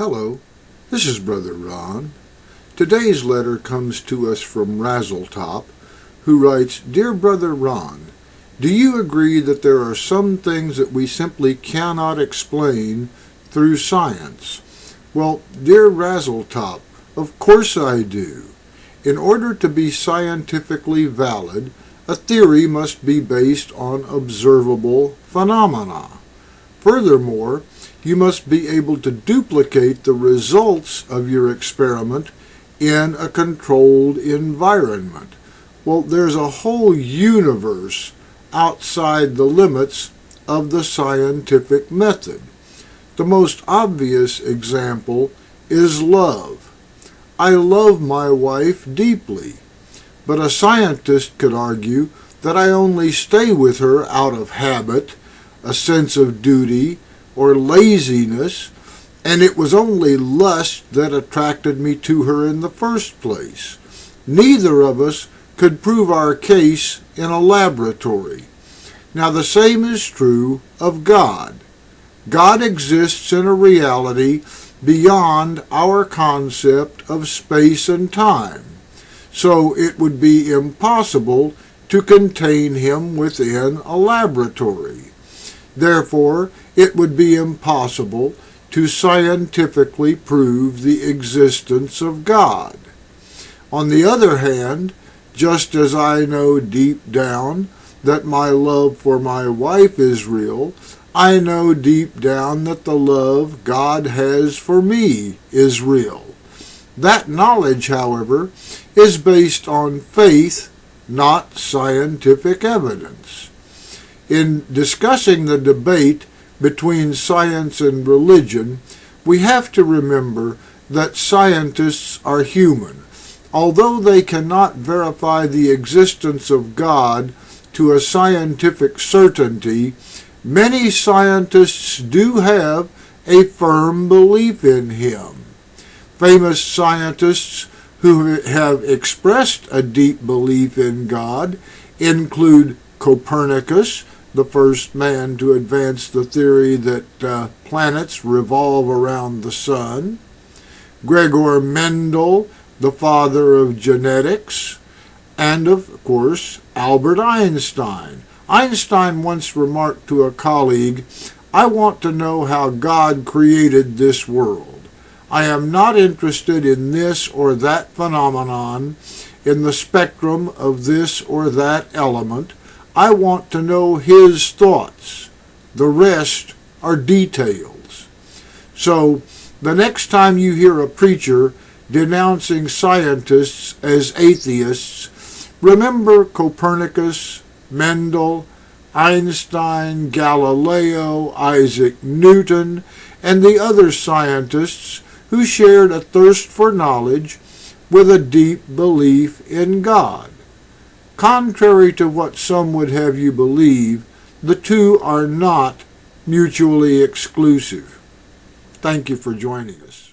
Hello, this is Brother Ron. Today's letter comes to us from Razzletop, who writes, Dear Brother Ron, do you agree that there are some things that we simply cannot explain through science? Well, dear Razzletop, of course I do. In order to be scientifically valid, a theory must be based on observable phenomena. Furthermore, you must be able to duplicate the results of your experiment in a controlled environment. Well, there's a whole universe outside the limits of the scientific method. The most obvious example is love. I love my wife deeply, but a scientist could argue that I only stay with her out of habit, a sense of duty, or laziness, and it was only lust that attracted me to her in the first place. Neither of us could prove our case in a laboratory. Now the same is true of God. God exists in a reality beyond our concept of space and time, so it would be impossible to contain him within a laboratory. Therefore, it would be impossible to scientifically prove the existence of God. On the other hand, just as I know deep down that my love for my wife is real, I know deep down that the love God has for me is real. That knowledge, however, is based on faith, not scientific evidence. In discussing the debate between science and religion, we have to remember that scientists are human. Although they cannot verify the existence of God to a scientific certainty, many scientists do have a firm belief in him. Famous scientists who have expressed a deep belief in God include Copernicus, the first man to advance the theory that planets revolve around the sun, Gregor Mendel, the father of genetics, and of course Albert Einstein. Einstein once remarked to a colleague, I want to know how God created this world. I am not interested in this or that phenomenon, in the spectrum of this or that element. I want to know his thoughts. The rest are details. So, the next time you hear a preacher denouncing scientists as atheists, remember Copernicus, Mendel, Einstein, Galileo, Isaac Newton, and the other scientists who shared a thirst for knowledge with a deep belief in God. Contrary to what some would have you believe, the two are not mutually exclusive. Thank you for joining us.